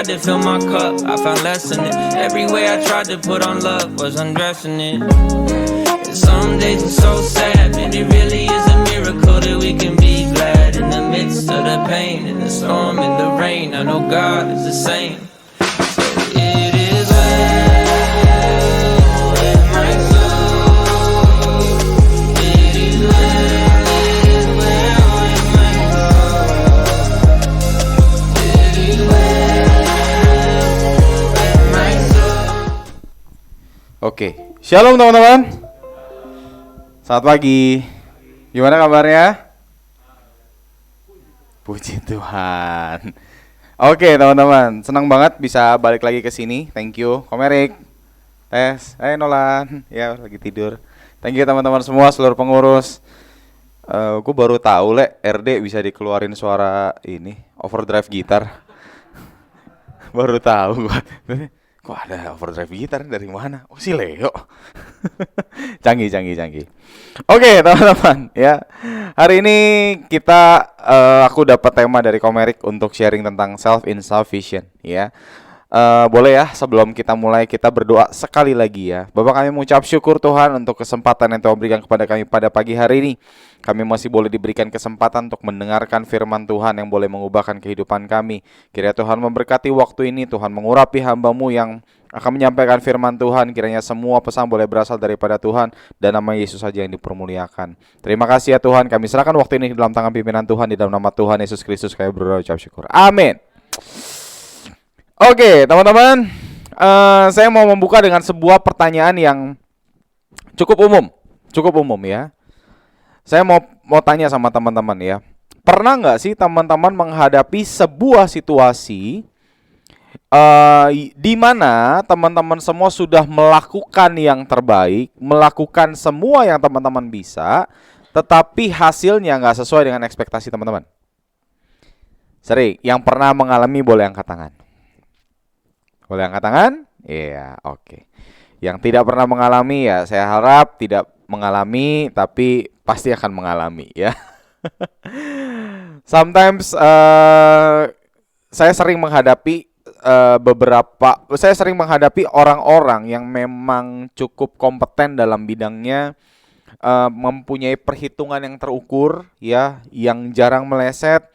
tried to fill my cup, I found less in it. Every way I tried to put on love was undressing it. And some days are so sad, but it really is a miracle that we can be glad in the midst of the pain, in the storm, in the rain. I know God is the same. So it is well with my soul. It is well with my soul. It is well with my soul. Oke, shalom teman-teman. Selamat pagi. Gimana kabarnya? Puji Tuhan. Oke teman-teman, senang banget bisa balik lagi ke sini. Thank you, Komerik, Tes, Nolan, ya lagi tidur. Thank you teman-teman semua, seluruh pengurus. Gue baru tahu RD bisa dikeluarin suara ini, overdrive gitar. Baru tahu gue. Kok ada overdrive gitar dari mana? Oh si Leo. Canggih. Oke teman-teman ya. Hari ini aku dapat tema dari Komerik untuk sharing tentang self-insufficient ya. Boleh ya sebelum kita mulai kita berdoa sekali lagi ya. Bapak, kami mengucap syukur Tuhan untuk kesempatan yang Tuhan berikan kepada kami pada pagi hari ini. Kami masih boleh diberikan kesempatan untuk mendengarkan firman Tuhan yang boleh mengubahkan kehidupan kami. Kiranya Tuhan memberkati waktu ini, Tuhan mengurapi hamba-Mu yang akan menyampaikan firman Tuhan. Kiranya semua pesan boleh berasal daripada Tuhan dan nama Yesus saja yang dipermuliakan. Terima kasih ya Tuhan, kami serahkan waktu ini dalam tangan pimpinan Tuhan. Di dalam nama Tuhan Yesus Kristus kami berdoa ucap syukur. Amin. Oke teman-teman, saya mau membuka dengan sebuah pertanyaan yang cukup umum ya. Saya mau tanya sama teman-teman ya. Pernah nggak sih teman-teman menghadapi sebuah situasi di mana teman-teman semua sudah melakukan yang terbaik, melakukan semua yang teman-teman bisa, tetapi hasilnya nggak sesuai dengan ekspektasi teman-teman? Sering. Yang pernah mengalami boleh angkat tangan. Boleh angkat tangan? Iya, oke. Yang tidak pernah mengalami ya saya harap tidak mengalami, tapi pasti akan mengalami ya. Sometimes saya sering menghadapi orang-orang yang memang cukup kompeten dalam bidangnya, mempunyai perhitungan yang terukur ya, yang jarang meleset.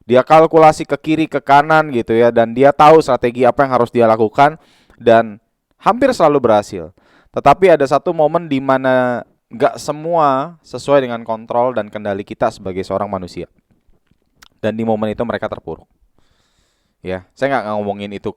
Dia kalkulasi ke kiri ke kanan gitu ya, dan dia tahu strategi apa yang harus dia lakukan dan hampir selalu berhasil. Tetapi ada satu momen di mana gak semua sesuai dengan kontrol dan kendali kita sebagai seorang manusia. Dan di momen itu mereka terpuruk. Ya, saya nggak ngomongin itu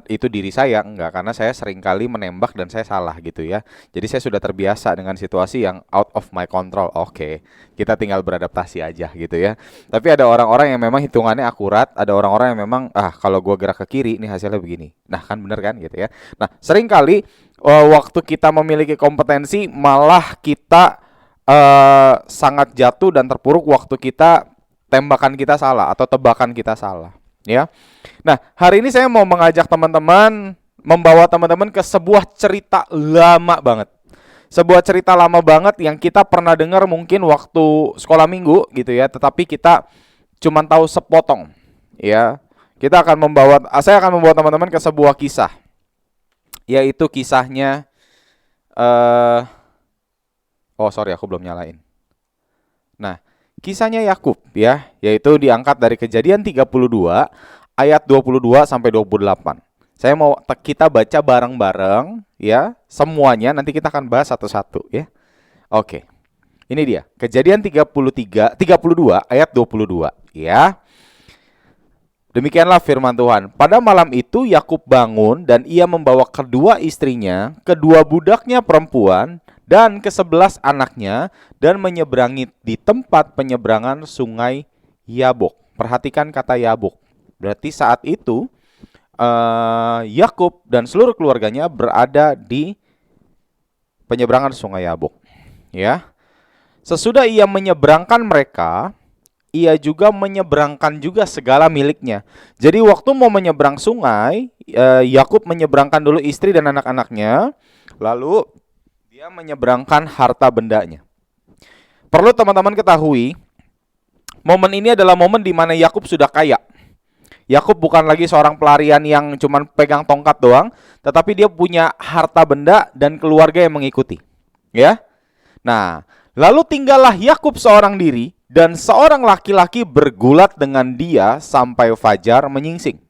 itu diri saya, enggak, karena saya sering kali menembak dan saya salah gitu ya. Jadi saya sudah terbiasa dengan situasi yang out of my control. Oke, kita tinggal beradaptasi aja gitu ya. Tapi ada orang-orang yang memang hitungannya akurat, ada orang-orang yang memang kalau gua gerak ke kiri ini hasilnya begini. Nah, kan bener kan gitu ya. Nah, sering kali waktu kita memiliki kompetensi malah kita sangat jatuh dan terpuruk waktu kita tembakan kita salah atau tebakan kita salah. Ya, nah hari ini saya mau mengajak teman-teman, membawa teman-teman ke sebuah cerita lama banget. Sebuah cerita lama banget yang kita pernah dengar mungkin waktu sekolah minggu gitu ya, tetapi kita cuma tahu sepotong. Ya, saya akan membawa teman-teman ke sebuah kisah, yaitu kisahnya, aku belum nyalain. Nah, kisahnya Yakub ya, yaitu diangkat dari Kejadian 32 ayat 22 sampai 28. Saya mau kita baca bareng-bareng ya, semuanya nanti kita akan bahas satu-satu ya. Oke. Ini dia, Kejadian 32 ayat 22 ya. Demikianlah firman Tuhan. Pada malam itu Yakub bangun dan ia membawa kedua istrinya, kedua budaknya perempuan dan ke-11 anaknya dan menyeberangi di tempat penyeberangan sungai Yabok. Perhatikan kata Yabok. Berarti saat itu Yakub dan seluruh keluarganya berada di penyeberangan sungai Yabok. Ya. Sesudah ia menyeberangkan mereka, ia juga menyeberangkan juga segala miliknya. Jadi waktu mau menyeberang sungai, Yakub menyeberangkan dulu istri dan anak-anaknya, lalu dia menyeberangkan harta bendanya. Perlu teman-teman ketahui, momen ini adalah momen di mana Yakub sudah kaya. Yakub bukan lagi seorang pelarian yang cuman pegang tongkat doang, tetapi dia punya harta benda dan keluarga yang mengikuti. Ya. Nah, lalu tinggallah Yakub seorang diri dan seorang laki-laki bergulat dengan dia sampai fajar menyingsing.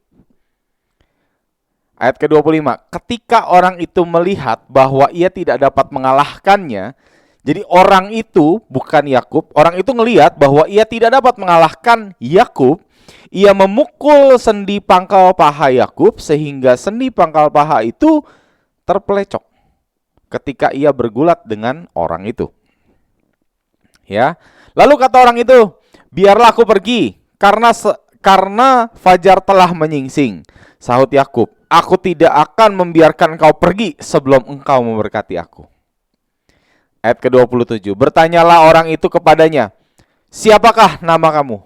Ayat ke-25, ketika orang itu melihat bahwa ia tidak dapat mengalahkannya, jadi orang itu, bukan Yakub, orang itu ngelihat bahwa ia tidak dapat mengalahkan Yakub, ia memukul sendi pangkal paha Yakub sehingga sendi pangkal paha itu terpelecok ketika ia bergulat dengan orang itu. Ya. Lalu kata orang itu, "Biarlah aku pergi karena fajar telah menyingsing." Sahut Yakub, "Aku tidak akan membiarkan kau pergi sebelum engkau memberkati aku." Ayat ke-27, bertanyalah orang itu kepadanya, "Siapakah nama kamu?"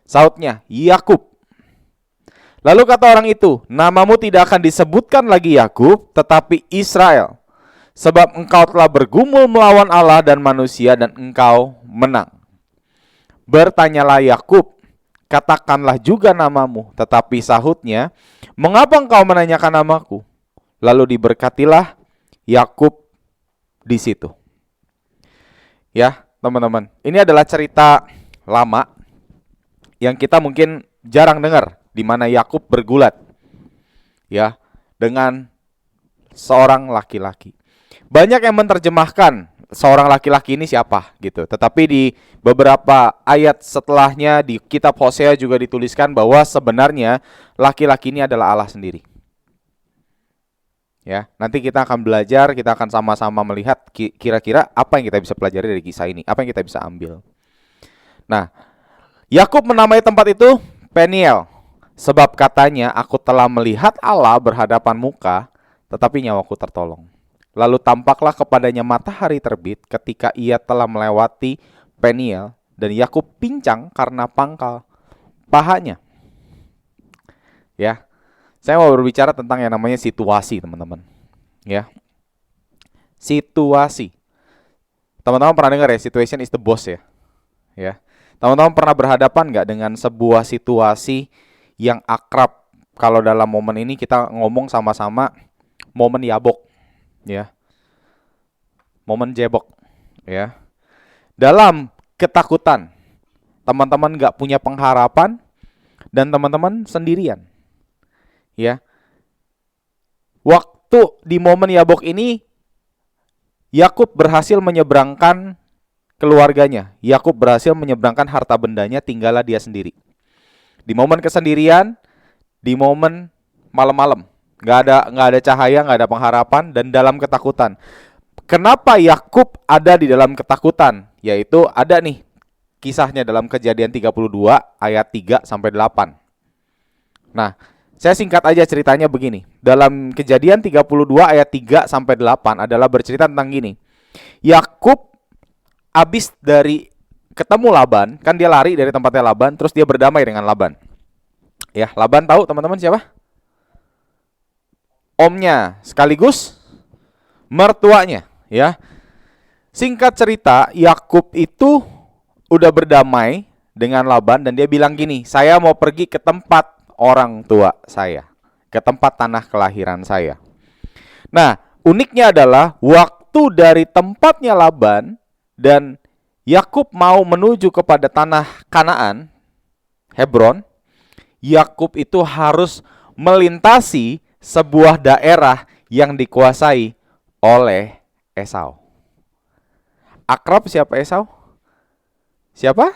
Sahutnya, "Yakub." Lalu kata orang itu, "Namamu tidak akan disebutkan lagi Yakub, tetapi Israel, sebab engkau telah bergumul melawan Allah dan manusia dan engkau menang." Bertanyalah Yakub, "Katakanlah juga namamu." Tetapi sahutnya, "Mengapa engkau menanyakan namaku?" Lalu diberkatilah Yakub di situ. Ya, teman-teman, ini adalah cerita lama yang kita mungkin jarang dengar, di mana Yakub bergulat ya dengan seorang laki-laki. Banyak yang menerjemahkan seorang laki-laki ini siapa gitu. Tetapi di beberapa ayat setelahnya di kitab Hosea juga dituliskan bahwa sebenarnya laki-laki ini adalah Allah sendiri. Ya, nanti kita akan belajar, kita akan sama-sama melihat kira-kira apa yang kita bisa pelajari dari kisah ini, apa yang kita bisa ambil. Nah, Yakub menamai tempat itu Peniel, sebab katanya, "Aku telah melihat Allah berhadapan muka, tetapi nyawaku tertolong." Lalu tampaklah kepadanya matahari terbit ketika ia telah melewati Peniel, dan Yakub pincang karena pangkal pahanya. Ya, saya mau berbicara tentang yang namanya situasi, teman-teman. Ya, situasi. Teman-teman pernah dengar ya, situation is the boss ya. Ya. Teman-teman pernah berhadapan nggak dengan sebuah situasi yang akrab? Kalau dalam momen ini kita ngomong sama-sama momen yabok, ya, momen jebok, ya. Dalam ketakutan, teman-teman nggak punya pengharapan dan teman-teman sendirian, ya. Waktu di momen yabok ini, Yakub berhasil menyeberangkan keluarganya. Yakub berhasil menyeberangkan harta bendanya, tinggallah dia sendiri. Di momen kesendirian, di momen malam-malam, nggak ada cahaya, nggak ada pengharapan, dan dalam ketakutan. Kenapa Yakub ada di dalam ketakutan? Yaitu ada nih kisahnya dalam Kejadian 32 ayat 3 sampai 8. Nah, saya singkat aja ceritanya begini. Dalam Kejadian 32 ayat 3 sampai 8 adalah bercerita tentang gini. Yakub abis dari ketemu Laban, kan dia lari dari tempatnya Laban, terus dia berdamai dengan Laban. Ya, Laban tahu teman-teman siapa? Omnya, sekaligus mertuanya, ya. Singkat cerita, Yakub itu udah berdamai dengan Laban dan dia bilang gini, "Saya mau pergi ke tempat orang tua saya, ke tempat tanah kelahiran saya." Nah, uniknya adalah waktu dari tempatnya Laban dan Yakub mau menuju kepada tanah Kanaan, Hebron, Yakub itu harus melintasi sebuah daerah yang dikuasai oleh Esau. Akrab siapa Esau? Siapa?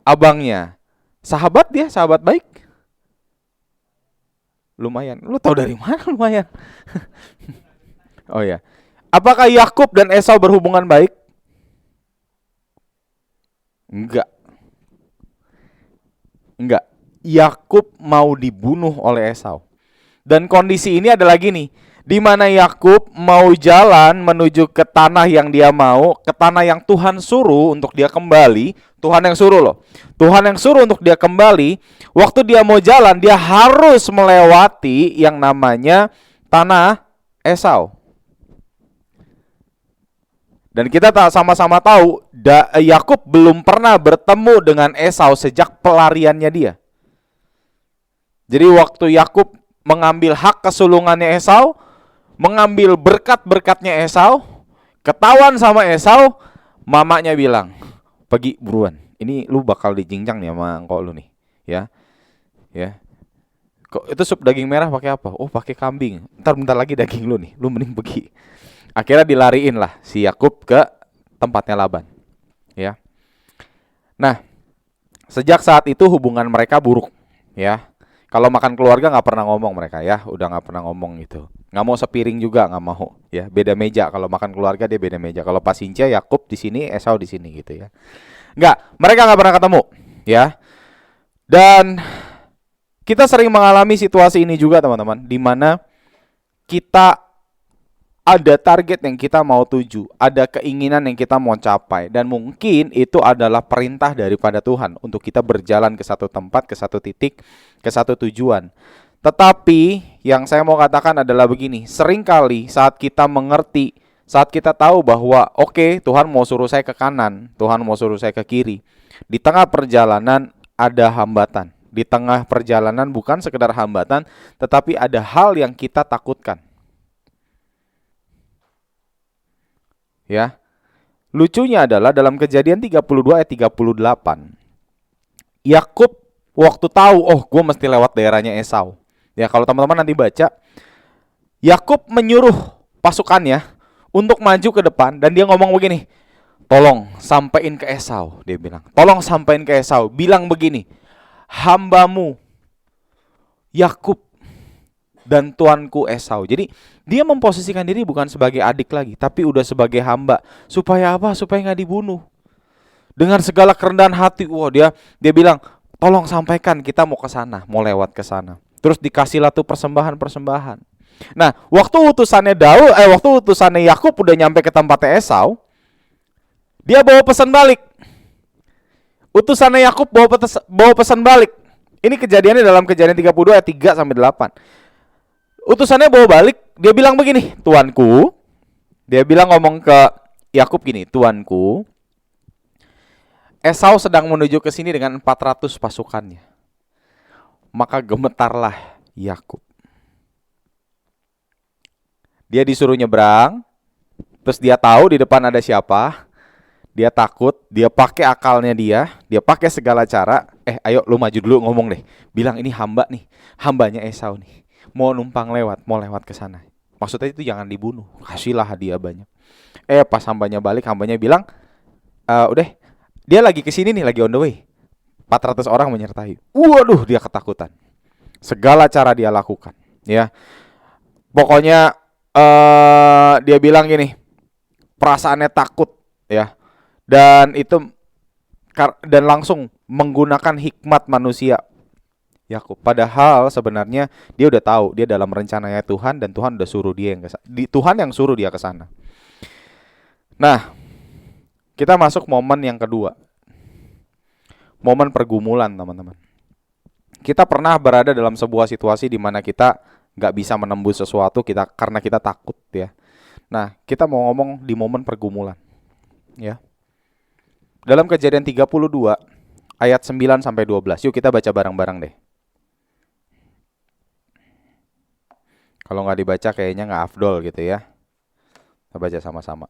Abangnya. Sahabat dia, sahabat baik. Lumayan. Lu tahu dari mana lumayan? Oh ya. Apakah Yakub dan Esau berhubungan baik? Enggak. Yakub mau dibunuh oleh Esau. Dan kondisi ini adalah gini, di mana Yakub mau jalan menuju ke tanah yang dia mau, ke tanah yang Tuhan suruh untuk dia kembali. Tuhan yang suruh loh. Tuhan yang suruh untuk dia kembali. Waktu dia mau jalan, dia harus melewati yang namanya tanah Esau. Dan kita sama-sama tahu Yakub belum pernah bertemu dengan Esau sejak pelariannya dia. Jadi waktu Yakub mengambil hak kesulungannya Esau, mengambil berkat-berkatnya Esau, ketahuan sama Esau, mamanya bilang, "Pergi buruan. Ini lu bakal dijinjang nih sama engkau lu nih." Ya. Ya. Kok itu sup daging merah pakai apa? Oh, pakai kambing. Bentar lagi daging lu nih. Lu mending pergi. Akhirnya dilariin lah si Yakub ke tempatnya Laban. Ya. Nah, sejak saat itu hubungan mereka buruk. Ya. Kalau makan keluarga nggak pernah ngomong mereka ya, udah nggak pernah ngomong gitu. Nggak mau sepiring juga nggak mau, ya. Beda meja. Kalau makan keluarga dia beda meja. Kalau pas Inca, Yakub di sini, Esau di sini gitu ya. Nggak, mereka nggak pernah ketemu, ya. Dan kita sering mengalami situasi ini juga teman-teman, di mana kita ada target yang kita mau tuju, ada keinginan yang kita mau capai, dan mungkin itu adalah perintah daripada Tuhan untuk kita berjalan ke satu tempat, ke satu titik, ke satu tujuan. Tetapi yang saya mau katakan adalah begini, seringkali saat kita mengerti, saat kita tahu bahwa oke, Tuhan mau suruh saya ke kanan, Tuhan mau suruh saya ke kiri, di tengah perjalanan ada hambatan. Di tengah perjalanan bukan sekedar hambatan, tetapi ada hal yang kita takutkan. Ya. Lucunya adalah dalam Kejadian 32 ayat 38. Yakub waktu tahu, oh, gue mesti lewat daerahnya Esau. Ya, kalau teman-teman nanti baca, Yakub menyuruh pasukannya untuk maju ke depan dan dia ngomong begini, "Tolong sampaikan ke Esau," dia bilang. "Tolong sampaikan ke Esau, bilang begini, hambamu Yakub dan tuanku Esau." Jadi dia memposisikan diri bukan sebagai adik lagi, tapi udah sebagai hamba. Supaya apa? Supaya nggak dibunuh. Dengan segala kerendahan hati, dia bilang, "Tolong sampaikan, kita mau ke sana, mau lewat ke sana." Terus dikasihlah tuh persembahan-persembahan. Nah, waktu utusannya Yakub udah nyampe ke tempatnya Esau, dia bawa pesan balik. Utusannya Yakub bawa pesan balik. Ini kejadiannya dalam Kejadian 32 ayat 3 sampai 8. Utusannya bawa balik, dia bilang begini, "Tuanku," dia bilang ngomong ke Yakub gini, "Tuanku, Esau sedang menuju ke sini dengan 400 pasukannya." Maka gemetarlah Yakub. Dia disuruh nyebrang, terus dia tahu di depan ada siapa. Dia takut, dia pakai akalnya dia pakai segala cara. Ayo lu maju dulu, ngomong deh. Bilang ini hamba nih, hambanya Esau nih. Mau numpang mau lewat ke sana. Maksudnya itu jangan dibunuh, kasihlah hadiah banyak. Pas hambanya balik, hambanya bilang, udah, dia lagi ke sini nih, lagi on the way. 400 orang menyertai. Waduh, dia ketakutan. Segala cara dia lakukan, ya. Pokoknya dia bilang gini, perasaannya takut, ya. Dan langsung menggunakan hikmat manusia Yakub. Padahal sebenarnya dia udah tahu dia dalam rencananya Tuhan dan Tuhan udah suruh dia Tuhan yang suruh dia ke sana. Nah, kita masuk momen yang kedua. Momen pergumulan, teman-teman. Kita pernah berada dalam sebuah situasi di mana kita nggak bisa menembus sesuatu karena kita takut, ya. Nah, kita mau ngomong di momen pergumulan, ya. Dalam Kejadian 32 ayat 9 sampai 12. Yuk kita baca bareng-bareng deh. Kalau nggak dibaca kayaknya nggak afdol gitu ya. Kita baca sama-sama.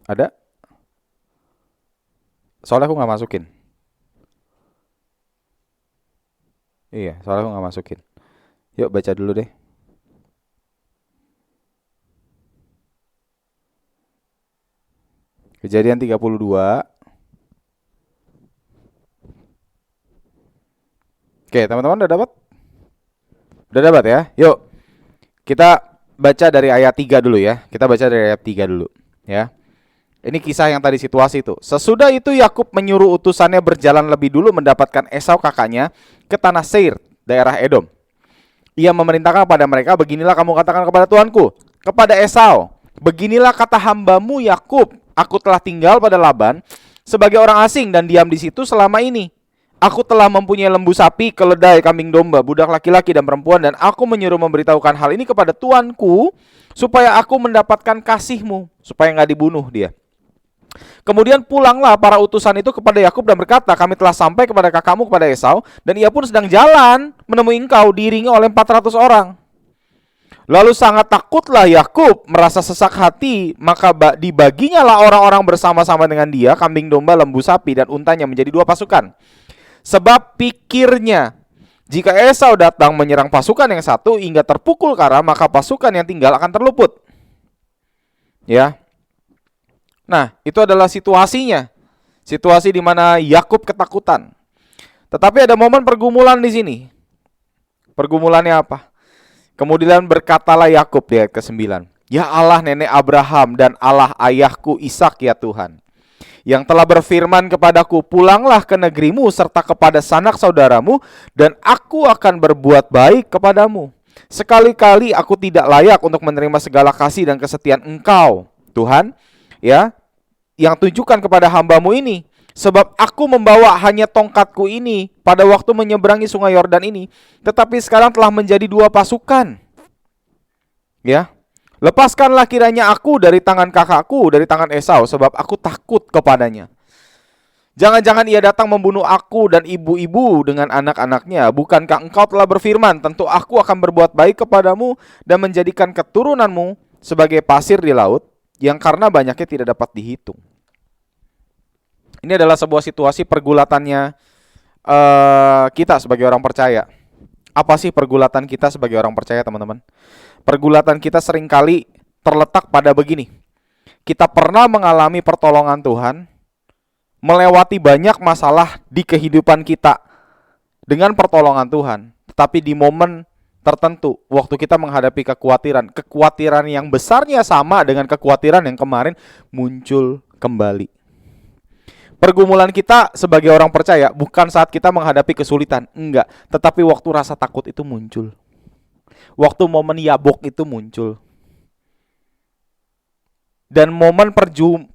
Ada? Soalnya aku nggak masukin. Iya, soalnya aku nggak masukin. Yuk baca dulu deh. Kejadian 32. Oke, teman-teman udah dapat? Udah dapat ya? Yuk. Kita baca dari ayat 3 dulu ya. Kita baca dari ayat 3 dulu, ya. Ini kisah yang tadi situasi itu. Sesudah itu Yakub menyuruh utusannya berjalan lebih dulu mendapatkan Esau kakaknya ke tanah Seir, daerah Edom. Ia memerintahkan kepada mereka, "Beginilah kamu katakan kepada tuanku, kepada Esau, beginilah kata hambamu Yakub, aku telah tinggal pada Laban sebagai orang asing dan diam di situ selama ini. Aku telah mempunyai lembu sapi, keledai, kambing domba, budak laki-laki dan perempuan, dan aku menyuruh memberitahukan hal ini kepada tuanku supaya aku mendapatkan kasih-Mu, supaya nggak dibunuh dia. Kemudian pulanglah para utusan itu kepada Yakub dan berkata, kami telah sampai kepada kakakmu, kepada Esau, dan ia pun sedang jalan menemui engkau, diiringi oleh 400 orang. Lalu sangat takutlah Yakub, merasa sesak hati, maka dibaginya lah orang-orang bersama-sama dengan dia, kambing domba, lembu sapi, dan untanya menjadi 2 pasukan. Sebab pikirnya, jika Esau datang menyerang pasukan yang satu hingga terpukul karam, maka pasukan yang tinggal akan terluput. Ya. Nah, itu adalah situasinya. Situasi di mana Yakub ketakutan. Tetapi ada momen pergumulan di sini. Pergumulannya apa? Kemudian berkatalah Yakub di ayat ke-9, ya Allah nenek Abraham dan Allah ayahku Ishak ya Tuhan, yang telah berfirman kepadaku, pulanglah ke negerimu serta kepada sanak saudaramu, dan aku akan berbuat baik kepadamu. Sekali-kali aku tidak layak untuk menerima segala kasih dan kesetiaan Engkau, Tuhan, ya, yang tunjukkan kepada hambamu ini. Sebab aku membawa hanya tongkatku ini pada waktu menyeberangi sungai Yordan ini, tetapi sekarang telah menjadi 2 pasukan. Ya, lepaskanlah kiranya aku dari tangan kakakku, dari tangan Esau, sebab aku takut kepadanya. Jangan-jangan ia datang membunuh aku dan ibu-ibu dengan anak-anaknya. Bukankah engkau telah berfirman, tentu aku akan berbuat baik kepadamu dan menjadikan keturunanmu sebagai pasir di laut, yang karena banyaknya tidak dapat dihitung. Ini adalah sebuah situasi pergulatannya kita sebagai orang percaya. Apa sih pergulatan kita sebagai orang percaya, teman-teman? Pergulatan kita seringkali terletak pada begini. Kita pernah mengalami pertolongan Tuhan, melewati banyak masalah di kehidupan kita dengan pertolongan Tuhan. Tetapi di momen tertentu, waktu kita menghadapi kekhawatiran yang besarnya sama dengan kekhawatiran yang kemarin muncul kembali. Pergumulan kita sebagai orang percaya bukan saat kita menghadapi kesulitan, enggak, tetapi waktu rasa takut itu muncul. Waktu momen yabok itu muncul. Dan momen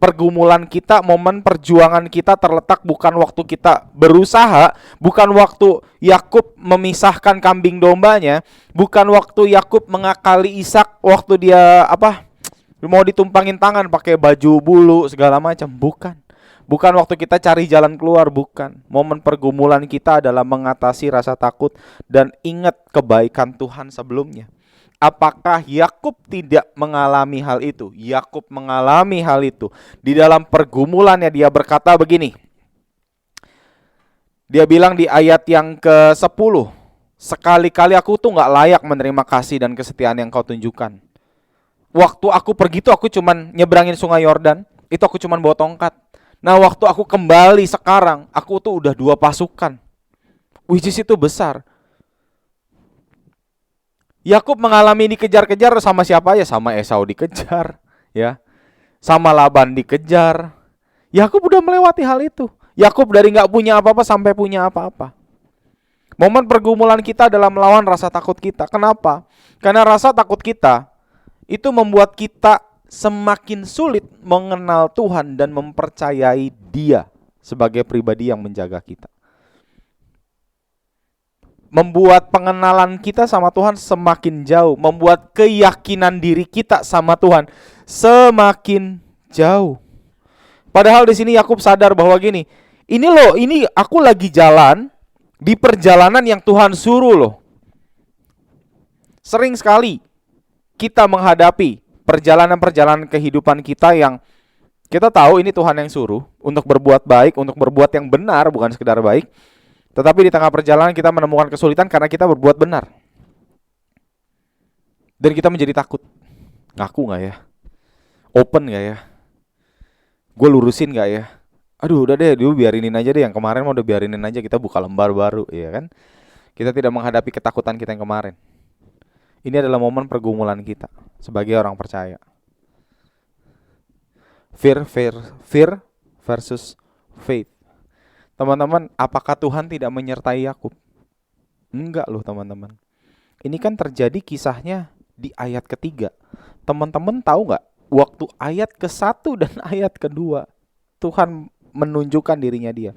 pergumulan kita, momen perjuangan kita terletak bukan waktu kita berusaha, bukan waktu Yakub memisahkan kambing dombanya, bukan waktu Yakub mengakali Ishak waktu dia mau ditumpangin tangan pakai baju bulu segala macam, bukan. Bukan waktu kita cari jalan keluar, bukan. Momen pergumulan kita adalah mengatasi rasa takut dan ingat kebaikan Tuhan sebelumnya. Apakah Yakub tidak mengalami hal itu? Yakub mengalami hal itu. Di dalam pergumulannya dia berkata begini. Dia bilang di ayat yang ke-10, sekali-kali aku tuh gak layak menerima kasih dan kesetiaan yang kau tunjukkan. Waktu aku pergi tuh aku cuman nyebrangin sungai Yordan, itu aku cuman bawa tongkat. Nah waktu aku kembali sekarang, aku tuh udah 2 pasukan, which is itu besar. Yakub mengalami dikejar-kejar sama siapa ya? Sama Esau dikejar, ya, sama Laban dikejar. Yakub udah melewati hal itu. Yakub dari nggak punya apa-apa sampai punya apa-apa. Momen pergumulan kita adalah melawan rasa takut kita. Kenapa? Karena rasa takut kita itu membuat kita semakin sulit mengenal Tuhan dan mempercayai Dia sebagai pribadi yang menjaga kita. Membuat pengenalan kita sama Tuhan semakin jauh, membuat keyakinan diri kita sama Tuhan semakin jauh. Padahal di sini Yakub sadar bahwa gini, ini aku lagi jalan di perjalanan yang Tuhan suruh loh. Sering sekali kita menghadapi perjalanan-perjalanan kehidupan kita yang kita tahu ini Tuhan yang suruh untuk berbuat baik, untuk berbuat yang benar, bukan sekedar baik. Tetapi di tengah perjalanan kita menemukan kesulitan karena kita berbuat benar. Dan kita menjadi takut. Ngaku gak ya? Open gak ya? Gue lurusin gak ya? Aduh udah deh, biarinin aja deh. Yang kemarin mau udah biarinin aja, kita buka lembar baru, ya kan? Kita tidak menghadapi ketakutan kita yang kemarin. Ini adalah momen pergumulan kita sebagai orang percaya. Fear versus faith. Teman-teman, apakah Tuhan tidak menyertai Yakub? Enggak loh teman-teman. Ini kan terjadi kisahnya di ayat ketiga. Teman-teman tahu gak? Waktu ayat ke-1 dan ayat ke-2 Tuhan menunjukkan dirinya Dia.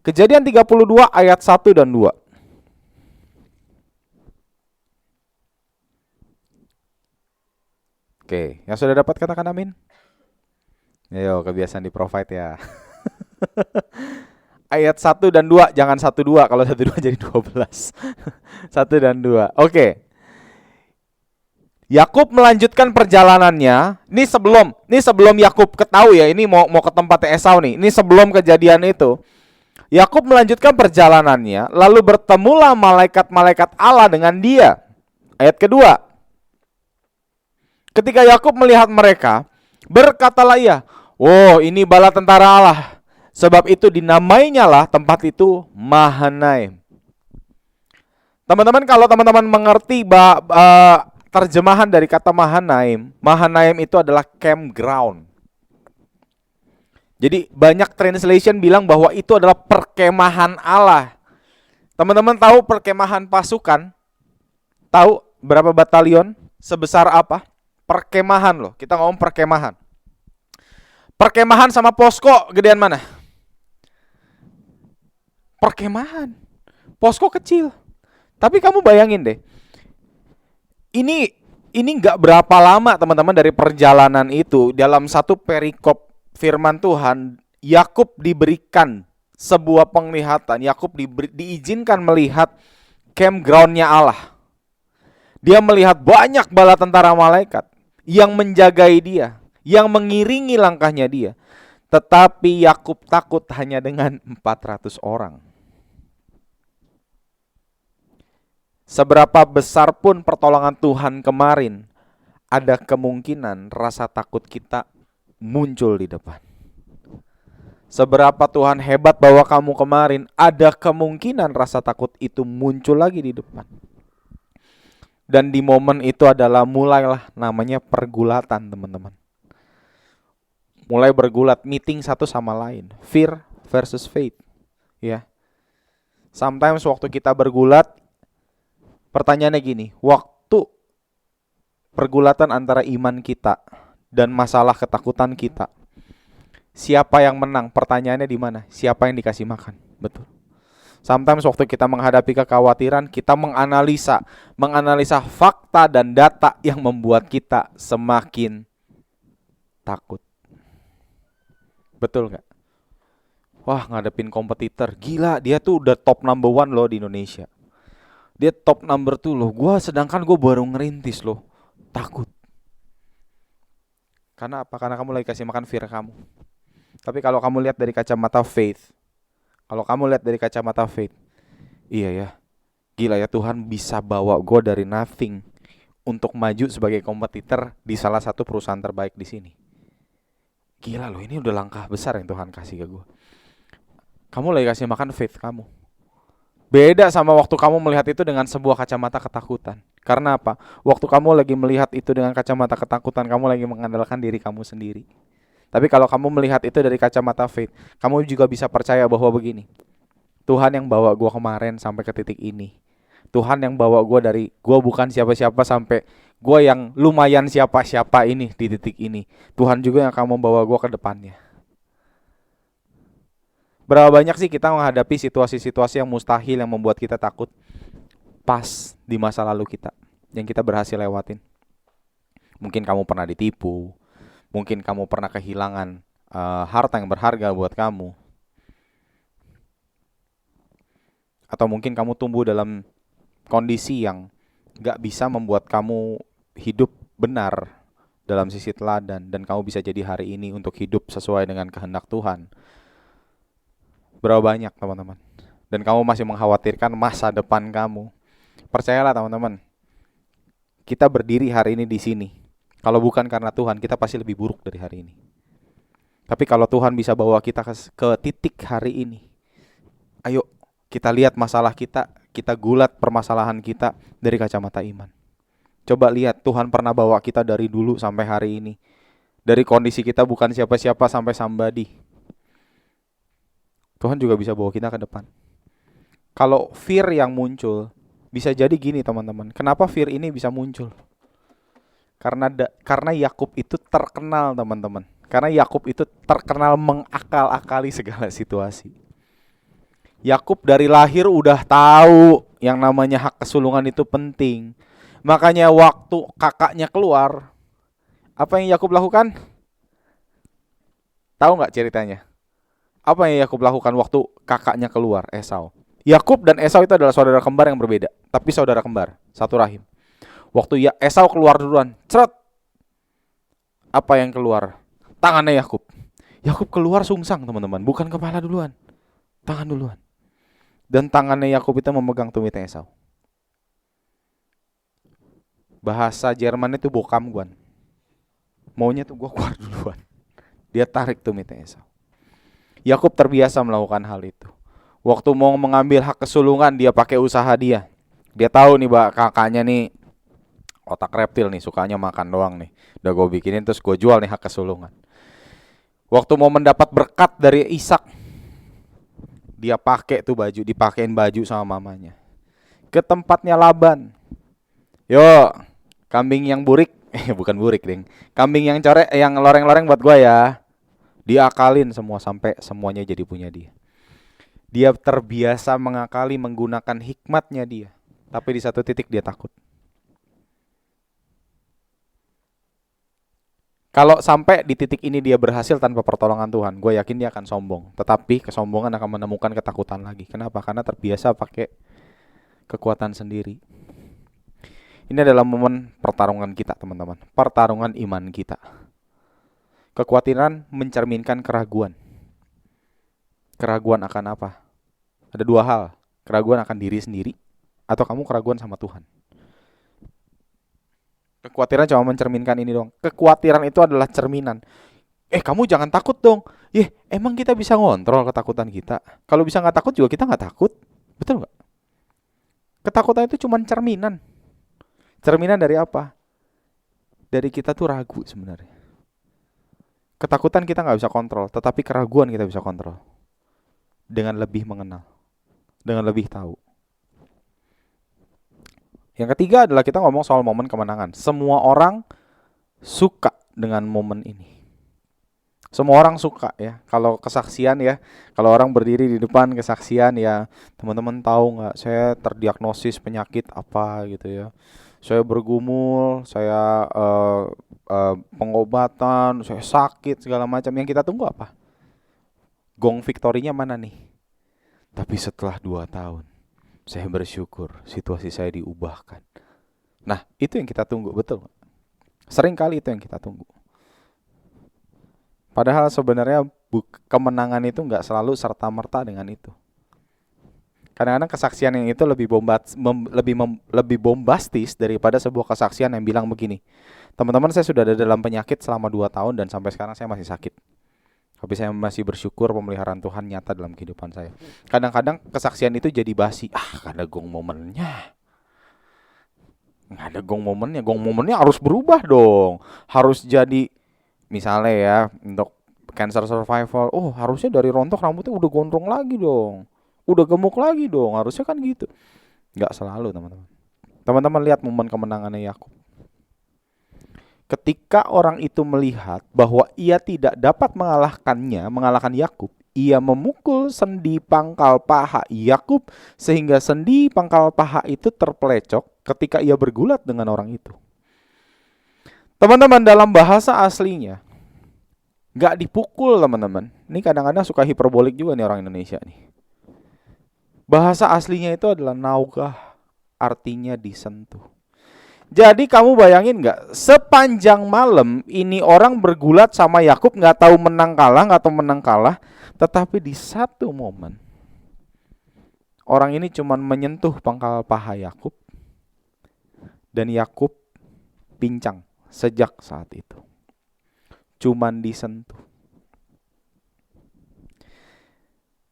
Kejadian 32 ayat 1 dan 2. Oke, yang sudah dapat katakan amin. Ayo, kebiasaan di provide ya. Ayat 1 dan 2, jangan 1 2, kalau 1 2 jadi 12. 1 dan 2. Oke. Yakub melanjutkan perjalanannya. Ini sebelum Yakub ketahui ya, ini mau ke tempat Esau nih. Ini sebelum kejadian itu. Yakub melanjutkan perjalanannya, lalu bertemulah malaikat-malaikat Allah dengan dia. Ayat kedua. Ketika Yakub melihat mereka, berkatalah ia, "Oh, ini bala tentara Allah." Sebab itu dinamainya lah tempat itu Mahanaim. Teman-teman, kalau teman-teman mengerti terjemahan dari kata Mahanaim, Mahanaim itu adalah campground. Jadi banyak translation bilang bahwa itu adalah perkemahan Allah. Teman-teman tahu perkemahan pasukan? Tahu berapa batalion? Sebesar apa? Perkemahan loh, kita ngomong perkemahan. Perkemahan sama posko gedean mana? Perkemahan. Posko kecil. Tapi kamu bayangin deh. Ini nggak berapa lama teman-teman dari perjalanan itu, dalam satu perikop firman Tuhan, Yakub diberikan sebuah penglihatan. Yakub diizinkan melihat campgroundnya Allah. Dia melihat banyak bala tentara malaikat yang menjagai dia, yang mengiringi langkahnya dia. Tetapi Yakub takut hanya dengan 400 orang. Seberapa besar pun pertolongan Tuhan kemarin, ada kemungkinan rasa takut kita muncul di depan. Seberapa Tuhan hebat bawa kamu kemarin, ada kemungkinan rasa takut itu muncul lagi di depan. Dan di momen itu adalah mulailah namanya pergulatan, teman-teman. Mulai bergulat, meeting satu sama lain, fear versus faith, ya. Sometimes waktu kita bergulat, pertanyaannya gini, waktu pergulatan antara iman kita dan masalah ketakutan kita, siapa yang menang? Pertanyaannya di mana? Siapa yang dikasih makan? Betul. Sometimes waktu kita menghadapi kekhawatiran, kita menganalisa fakta dan data yang membuat kita semakin takut. Betul nggak? Wah, ngadepin kompetitor, gila, dia tuh udah top number 1 loh di Indonesia. Dia top number 2 loh. Sedangkan gue baru ngerintis loh. Takut. Karena apa? Karena kamu lagi kasih makan fear kamu. Tapi kalau kamu lihat dari kacamata faith, iya ya, gila ya, Tuhan bisa bawa gue dari nothing untuk maju sebagai kompetitor di salah satu perusahaan terbaik di sini. Gila loh, ini udah langkah besar yang Tuhan kasih ke gue. Kamu lagi kasih makan faith kamu. Beda sama waktu kamu melihat itu dengan sebuah kacamata ketakutan. Karena apa? Waktu kamu lagi melihat itu dengan kacamata ketakutan, kamu lagi mengandalkan diri kamu sendiri. Tapi kalau kamu melihat itu dari kacamata faith, kamu juga bisa percaya bahwa begini, Tuhan yang bawa gue kemarin sampai ke titik ini. Tuhan yang bawa gue dari gue bukan siapa-siapa sampai gue yang lumayan siapa-siapa ini di titik ini. Tuhan juga yang akan membawa gue ke depannya. Berapa banyak sih kita menghadapi situasi-situasi yang mustahil yang membuat kita takut pas di masa lalu kita, yang kita berhasil lewatin. Mungkin kamu pernah ditipu, mungkin kamu pernah kehilangan harta yang berharga buat kamu. Atau mungkin kamu tumbuh dalam kondisi yang gak bisa membuat kamu hidup benar dalam sisi teladan, dan kamu bisa jadi hari ini untuk hidup sesuai dengan kehendak Tuhan. Berapa banyak teman-teman? Dan kamu masih mengkhawatirkan masa depan kamu. Percayalah teman-teman, kita berdiri hari ini di sini, kalau bukan karena Tuhan, kita pasti lebih buruk dari hari ini. Tapi kalau Tuhan bisa bawa kita ke titik hari ini, ayo kita lihat masalah kita, kita gulat permasalahan kita dari kacamata iman. Coba lihat, Tuhan pernah bawa kita dari dulu sampai hari ini. Dari kondisi kita bukan siapa-siapa sampai somebody. Tuhan juga bisa bawa kita ke depan. Kalau fear yang muncul, bisa jadi gini teman-teman. Kenapa fear ini bisa muncul? Karena Yakub itu terkenal teman-teman. Karena Yakub itu terkenal mengakal-akali segala situasi. Yakub dari lahir udah tahu yang namanya hak kesulungan itu penting. Makanya waktu kakaknya keluar, Apa yang Yakub lakukan? Tahu nggak ceritanya? Apa yang Yakub lakukan waktu kakaknya keluar, Esau? Yakub dan Esau itu adalah saudara kembar yang berbeda, tapi saudara kembar, satu rahim. Waktu Esau keluar duluan, ceret. Apa yang keluar? Tangannya Yakub. Yakub keluar sungsang, teman-teman, bukan kepala duluan, tangan duluan. Dan tangannya Yakub itu memegang tumitnya Esau. Bahasa Jerman itu bokamguan. Maunya tuh gue keluar duluan. Dia tarik tumitnya Esau. Yakub terbiasa melakukan hal itu. Waktu mau mengambil hak kesulungan, dia pakai usaha dia. Dia tahu nih, kakaknya nih otak reptil nih, sukanya makan doang nih. Udah gue bikinin terus gue jual nih hak kesulungan. Waktu mau mendapat berkat dari Ishak, dia pakai tuh baju, dipakein baju sama mamanya. Ke tempatnya Laban. Yo, kambing yang burik, bukan burik ding. Kambing yang corek, yang loreng-loreng buat gue ya. Diakalin semua sampai semuanya jadi punya dia. Dia terbiasa mengakali menggunakan hikmatnya dia. Tapi di satu titik dia takut. Kalau sampai di titik ini dia berhasil tanpa pertolongan Tuhan, gue yakin dia akan sombong. Tetapi kesombongan akan menemukan ketakutan lagi. Kenapa? Karena terbiasa pakai kekuatan sendiri. Ini adalah momen pertarungan kita, teman-teman. Pertarungan iman kita. Kekhawatiran mencerminkan keraguan. Keraguan akan apa? Ada dua hal. Keraguan akan diri sendiri, atau kamu keraguan sama Tuhan. Kekhawatiran cuma mencerminkan ini doang. Kekhawatiran itu adalah cerminan. Kamu jangan takut dong. Emang kita bisa ngontrol ketakutan kita? Kalau bisa gak takut juga kita gak takut. Betul gak? Ketakutan itu cuma cerminan. Cerminan dari apa? Dari kita tuh ragu sebenarnya. Ketakutan kita gak bisa kontrol, tetapi keraguan kita bisa kontrol. Dengan lebih mengenal, dengan lebih tahu. Yang ketiga adalah kita ngomong soal momen kemenangan. Semua orang suka dengan momen ini. Semua orang suka ya. Kalau kesaksian ya, kalau orang berdiri di depan kesaksian ya, teman-teman tahu nggak? Saya terdiagnosis penyakit apa gitu ya. Saya bergumul, saya pengobatan, saya sakit segala macam. Yang kita tunggu apa? Gong victory-nya mana nih? Tapi setelah 2 tahun, saya bersyukur situasi saya diubahkan. Nah, itu yang kita tunggu, betul? Sering kali itu yang kita tunggu. Padahal sebenarnya kemenangan itu nggak selalu serta-merta dengan itu. Kadang-kadang kesaksian yang itu lebih bombastis daripada sebuah kesaksian yang bilang begini. Teman-teman, saya sudah ada dalam penyakit selama 2 tahun dan sampai sekarang saya masih sakit. Tapi saya masih bersyukur pemeliharaan Tuhan nyata dalam kehidupan saya. Kadang-kadang kesaksian itu jadi basi. Gak ada gong momennya. Gak ada gong momennya. Gong momennya harus berubah dong. Harus jadi, misalnya ya, untuk cancer survival. Harusnya dari rontok rambutnya udah gondrong lagi dong. Udah gemuk lagi dong. Harusnya kan gitu. Gak selalu, teman-teman. Teman-teman lihat momen kemenangannya Yakub. Ketika orang itu melihat bahwa ia tidak dapat mengalahkan Yakub, ia memukul sendi pangkal paha Yakub sehingga sendi pangkal paha itu terpelecok ketika ia bergulat dengan orang itu. Teman-teman, dalam bahasa aslinya gak dipukul, teman-teman. Ini kadang-kadang suka hiperbolik juga nih orang Indonesia nih. Bahasa aslinya itu adalah naugah, artinya disentuh. Jadi kamu bayangin gak, sepanjang malam ini orang bergulat sama Yakub, gak tahu menang kalah, tetapi di satu momen orang ini cuma menyentuh pangkal paha Yakub dan Yakub pincang sejak saat itu. Cuman disentuh.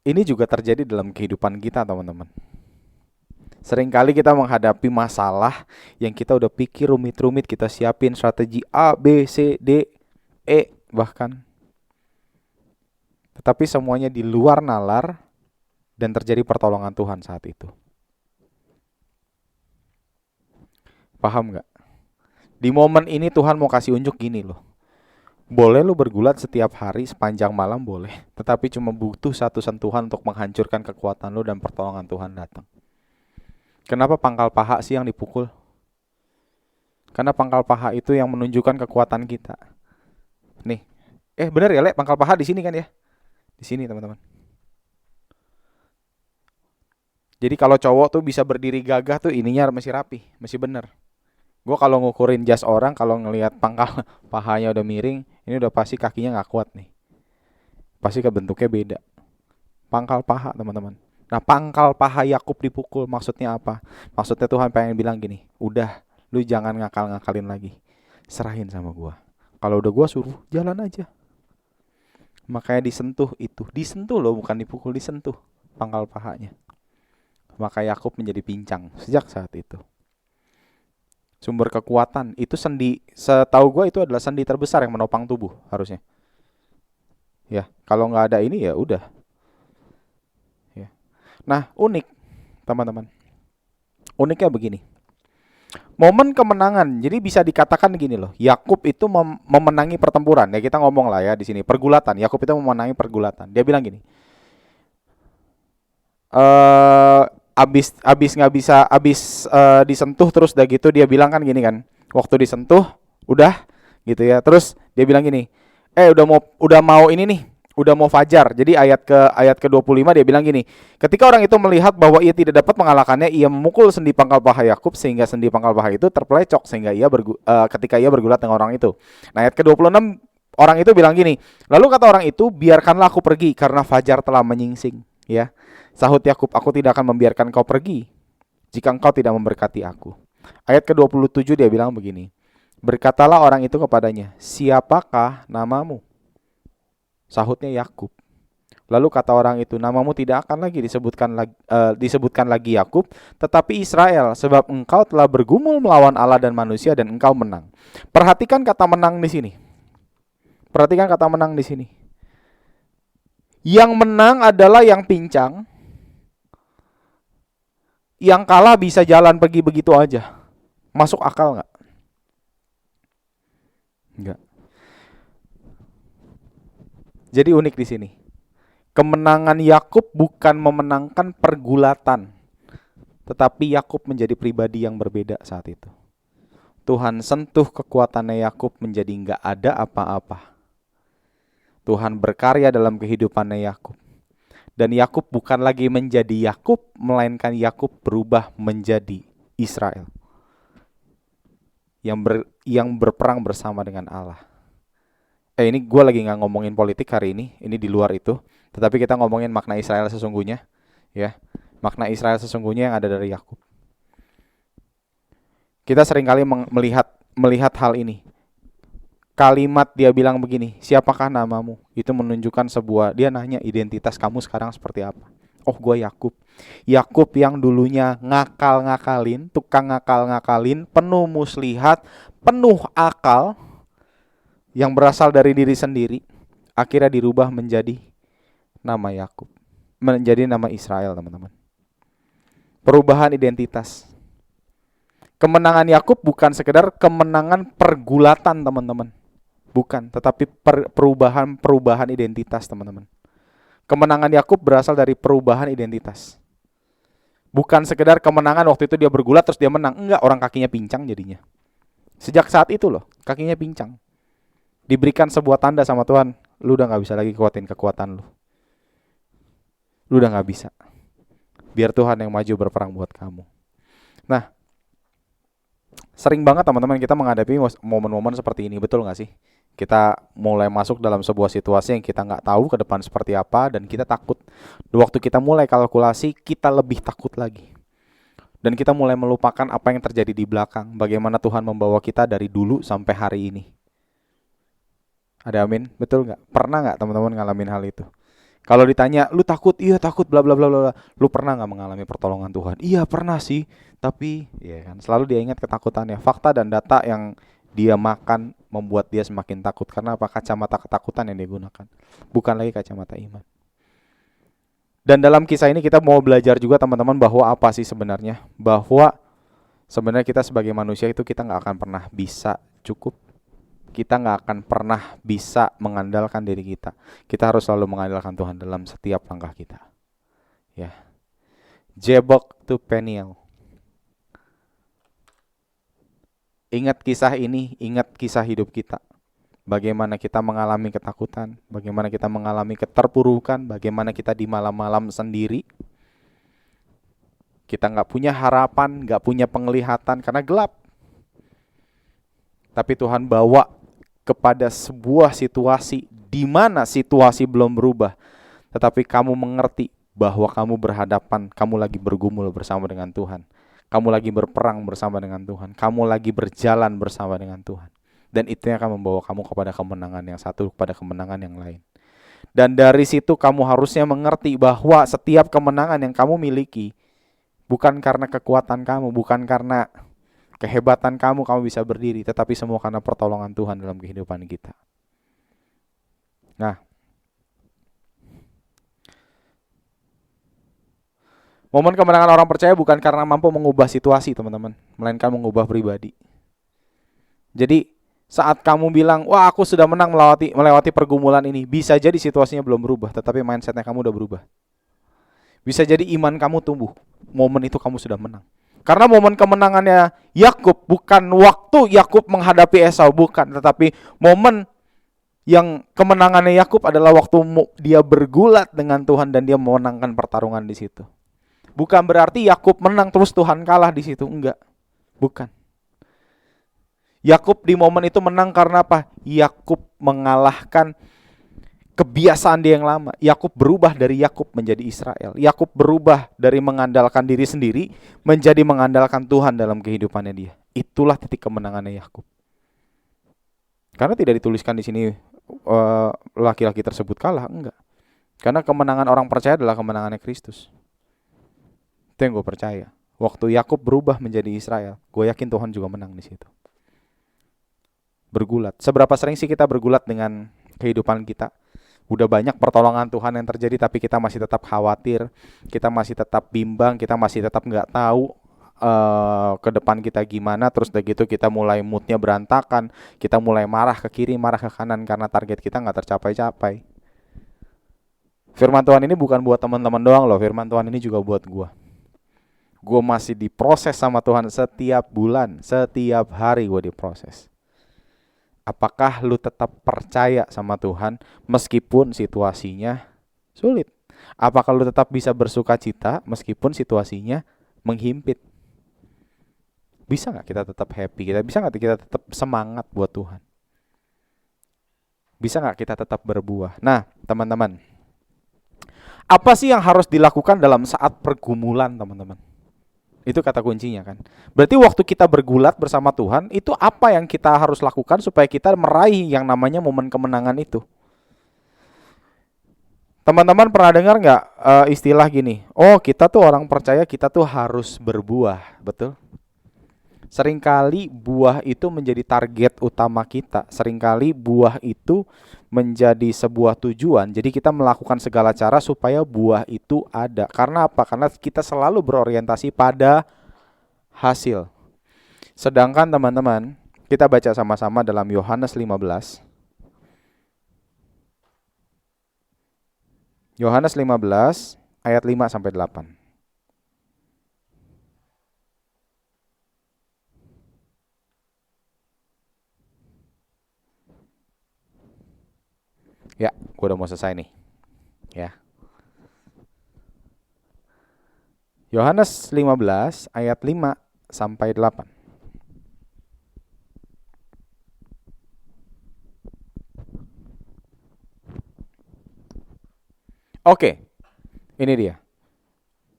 Ini juga terjadi dalam kehidupan kita, teman-teman. Seringkali kita menghadapi masalah yang kita udah pikir rumit-rumit, kita siapin strategi A, B, C, D, E bahkan. Tetapi semuanya di luar nalar dan terjadi pertolongan Tuhan saat itu. Paham gak? Di momen ini Tuhan mau kasih unjuk gini loh. Boleh lu bergulat setiap hari sepanjang malam boleh, tetapi cuma butuh satu sentuhan untuk menghancurkan kekuatan lu dan pertolongan Tuhan datang. Kenapa pangkal paha sih yang dipukul? Karena pangkal paha itu yang menunjukkan kekuatan kita. Nih. Benar ya, Le? Pangkal paha di sini kan ya? Di sini, teman-teman. Jadi kalau cowok tuh bisa berdiri gagah tuh ininya masih rapi, masih bener. Gue kalau ngukurin jas orang, kalau ngelihat pangkal pahanya udah miring, ini udah pasti kakinya nggak kuat nih. Pasti bentuknya beda. Pangkal paha, teman-teman. Nah, pangkal paha Yakub dipukul maksudnya apa? Maksudnya Tuhan pengen bilang gini, udah, lu jangan ngakal-ngakalin lagi. Serahin sama gua. Kalau udah gua suruh, jalan aja. Makanya disentuh itu. Disentuh loh, bukan dipukul, disentuh pangkal pahanya. Maka Yakub menjadi pincang sejak saat itu. Sumber kekuatan itu sendi, setahu gua itu adalah sendi terbesar yang menopang tubuh harusnya. Ya, kalau nggak ada ini ya udah. Ya. Nah, unik, teman-teman. Uniknya begini. Momen kemenangan. Jadi bisa dikatakan gini loh. Yakub itu memenangi pertempuran. Ya kita ngomong lah ya di sini. Pergulatan. Yakub itu memenangi pergulatan. Dia bilang gini. Abis disentuh terus udah gitu dia bilang kan gini kan. Waktu disentuh udah gitu ya. Terus dia bilang gini. Udah mau ini nih. Udah mau fajar. Jadi ayat ke-25 dia bilang gini. Ketika orang itu melihat bahwa ia tidak dapat mengalahkannya, ia memukul sendi pangkal paha Yakub sehingga sendi pangkal paha itu terpelecok sehingga ketika ia bergulat dengan orang itu. Nah, ayat ke-26 orang itu bilang gini. Lalu kata orang itu, biarkanlah aku pergi karena fajar telah menyingsing, ya. Sahut Yakub, aku tidak akan membiarkan kau pergi jika engkau tidak memberkati aku. Ayat ke-27 dia bilang begini. Berkatalah orang itu kepadanya, siapakah namamu? Sahutnya Yakub. Lalu kata orang itu, namamu tidak akan lagi disebutkan lagi Yakub, tetapi Israel, sebab engkau telah bergumul melawan Allah dan manusia dan engkau menang. Perhatikan kata menang di sini. Perhatikan kata menang di sini. Yang menang adalah yang pincang. Yang kalah bisa jalan pergi begitu aja. Masuk akal nggak? Enggak. Jadi unik di sini. Kemenangan Yakub bukan memenangkan pergulatan, tetapi Yakub menjadi pribadi yang berbeda saat itu. Tuhan sentuh kekuatannya Yakub menjadi enggak ada apa-apa. Tuhan berkarya dalam kehidupannya Yakub. Dan Yakub bukan lagi menjadi Yakub, melainkan Yakub berubah menjadi Israel. Yang berperang bersama dengan Allah. Ini gue lagi gak ngomongin politik hari ini di luar itu. Tetapi kita ngomongin makna Israel sesungguhnya, ya. Makna Israel sesungguhnya yang ada dari Yakub. Kita seringkali melihat hal ini. Kalimat dia bilang begini, siapakah namamu? Itu menunjukkan dia nanya identitas kamu sekarang seperti apa. Oh, gue Yakub. Yakub yang dulunya ngakal-ngakalin, tukang ngakal-ngakalin, penuh muslihat, penuh akal, yang berasal dari diri sendiri, akhirnya dirubah menjadi nama Yakub, menjadi nama Israel, teman-teman. Perubahan identitas. Kemenangan Yakub bukan sekedar kemenangan pergulatan, teman-teman. Bukan, tetapi perubahan identitas, teman-teman. Kemenangan Yakub berasal dari perubahan identitas. Bukan sekedar kemenangan waktu itu dia bergulat terus dia menang. Enggak, orang kakinya pincang jadinya. Sejak saat itu loh, kakinya pincang. Diberikan sebuah tanda sama Tuhan, lu udah gak bisa lagi kuatin kekuatan lu. Lu udah gak bisa. Biar Tuhan yang maju berperang buat kamu. Nah, sering banget teman-teman kita menghadapi momen-momen seperti ini, betul gak sih? Kita mulai masuk dalam sebuah situasi yang kita gak tahu ke depan seperti apa, dan kita takut. Waktu kita mulai kalkulasi, kita lebih takut lagi. Dan kita mulai melupakan apa yang terjadi di belakang, bagaimana Tuhan membawa kita dari dulu sampai hari ini. Ada amin? Betul nggak? Pernah nggak teman-teman ngalamin hal itu? Kalau ditanya, lu takut? Iya takut, bla bla bla bla. Lu pernah nggak mengalami pertolongan Tuhan? Iya pernah sih, tapi ya kan selalu dia ingat ketakutannya. Fakta dan data yang dia makan membuat dia semakin takut. Karena apa? Kacamata ketakutan yang dia gunakan, bukan lagi kacamata iman. Dan dalam kisah ini kita mau belajar juga teman-teman bahwa apa sih sebenarnya? Bahwa sebenarnya kita sebagai manusia itu kita nggak akan pernah bisa cukup. Kita nggak akan pernah bisa mengandalkan diri kita. Kita harus selalu mengandalkan Tuhan dalam setiap langkah kita. Ya, Jabbok to Peniel. Ingat kisah ini, ingat kisah hidup kita. Bagaimana kita mengalami ketakutan, bagaimana kita mengalami keterpurukan, bagaimana kita di malam-malam sendiri. Kita nggak punya harapan, nggak punya penglihatan karena gelap. Tapi Tuhan bawa kepada sebuah situasi di mana situasi belum berubah. Tetapi kamu mengerti bahwa kamu berhadapan, kamu lagi bergumul bersama dengan Tuhan. Kamu lagi berperang bersama dengan Tuhan. Kamu lagi berjalan bersama dengan Tuhan. Dan itu yang akan membawa kamu kepada kemenangan yang satu, kepada kemenangan yang lain. Dan dari situ kamu harusnya mengerti bahwa setiap kemenangan yang kamu miliki bukan karena kekuatan kamu, bukan karena kehebatan kamu bisa berdiri, tetapi semua karena pertolongan Tuhan dalam kehidupan kita. Nah, momen kemenangan orang percaya bukan karena mampu mengubah situasi, teman-teman, melainkan mengubah pribadi. Jadi, saat kamu bilang, wah aku sudah menang melewati pergumulan ini, bisa jadi situasinya belum berubah, tetapi mindsetnya kamu udah berubah. Bisa jadi iman kamu tumbuh, momen itu kamu sudah menang. Karena momen kemenangannya Yakub bukan waktu Yakub menghadapi Esau, bukan, tetapi momen yang kemenangannya Yakub adalah waktu dia bergulat dengan Tuhan dan dia memenangkan pertarungan di situ. Bukan berarti Yakub menang terus Tuhan kalah di situ, enggak. Bukan. Yakub di momen itu menang karena apa? Yakub mengalahkan kebiasaan dia yang lama. Yakub berubah dari Yakub menjadi Israel. Yakub berubah dari mengandalkan diri sendiri menjadi mengandalkan Tuhan dalam kehidupannya dia. Itulah titik kemenangannya Yakub. Karena tidak dituliskan di sini laki-laki tersebut kalah, enggak. Karena kemenangan orang percaya adalah kemenangannya Kristus. Itu yang gue percaya. Waktu Yakub berubah menjadi Israel, gue yakin Tuhan juga menang di situ. Bergulat. Seberapa sering sih kita bergulat dengan kehidupan kita? Udah banyak pertolongan Tuhan yang terjadi, tapi kita masih tetap khawatir, kita masih tetap bimbang, kita masih tetap nggak tahu ke depan kita gimana. Terus udah gitu kita mulai moodnya berantakan, kita mulai marah ke kiri, marah ke kanan karena target kita nggak tercapai-capai. Firman Tuhan ini bukan buat teman-teman doang loh, firman Tuhan ini juga buat gue. Gue masih diproses sama Tuhan setiap bulan, setiap hari gue diproses. Apakah lu tetap percaya sama Tuhan meskipun situasinya sulit? Apakah lu tetap bisa bersuka cita meskipun situasinya menghimpit? Bisa gak kita tetap happy? Bisa gak kita tetap semangat buat Tuhan? Bisa gak kita tetap berbuah? Nah, teman-teman, apa sih yang harus dilakukan dalam saat pergumulan, teman-teman? Itu kata kuncinya kan. Berarti waktu kita bergulat bersama Tuhan, itu apa yang kita harus lakukan supaya kita meraih yang namanya momen kemenangan itu? Teman-teman pernah dengar nggak istilah gini? Oh, kita tuh orang percaya, kita tuh harus berbuah, betul? Seringkali buah itu menjadi target utama kita. Seringkali buah itu menjadi sebuah tujuan. Jadi kita melakukan segala cara supaya buah itu ada. Karena apa? Karena kita selalu berorientasi pada hasil. Sedangkan teman-teman, kita baca sama-sama dalam Yohanes 15. Yohanes 15 ayat 5 sampai 8. Ya, gue udah mau selesai nih. Ya. Yohanes 15 ayat 5 sampai 8. Oke. Ini dia.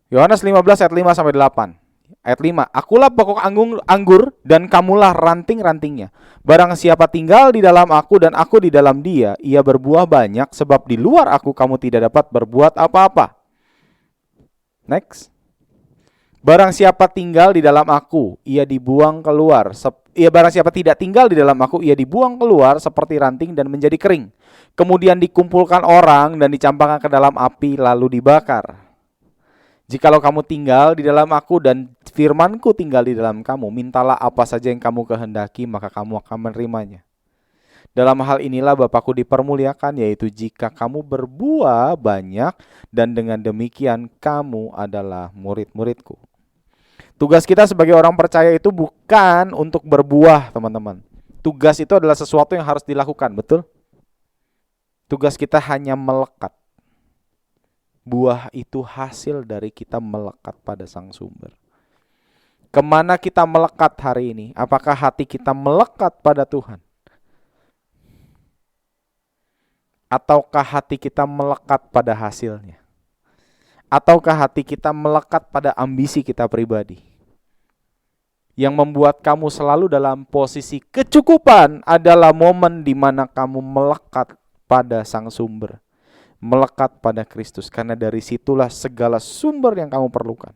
Yohanes 15 ayat 5 sampai 8. Ayat 5, akulah pokok anggur dan kamulah ranting-rantingnya. Barang siapa tinggal di dalam aku dan aku di dalam dia, ia berbuah banyak, sebab di luar aku kamu tidak dapat berbuat apa-apa. Next. Barang siapa tinggal di dalam aku, ia dibuang keluar. Barang siapa tidak tinggal di dalam aku, ia dibuang keluar seperti ranting dan menjadi kering. Kemudian dikumpulkan orang dan dicampakkan ke dalam api lalu dibakar. Jikalau kamu tinggal di dalam aku dan firmanku tinggal di dalam kamu, mintalah apa saja yang kamu kehendaki, maka kamu akan menerimanya. Dalam hal inilah Bapakku dipermuliakan, yaitu jika kamu berbuah banyak, dan dengan demikian kamu adalah murid-muridku. Tugas kita sebagai orang percaya itu bukan untuk berbuah, teman-teman. Tugas itu adalah sesuatu yang harus dilakukan, betul? Tugas kita hanya melekat. Buah itu hasil dari kita melekat pada Sang Sumber. Kemana kita melekat hari ini? Apakah hati kita melekat pada Tuhan? Ataukah hati kita melekat pada hasilnya? Ataukah hati kita melekat pada ambisi kita pribadi? Yang membuat kamu selalu dalam posisi kecukupan adalah momen di mana kamu melekat pada Sang Sumber, melekat pada Kristus, karena dari situlah segala sumber yang kamu perlukan.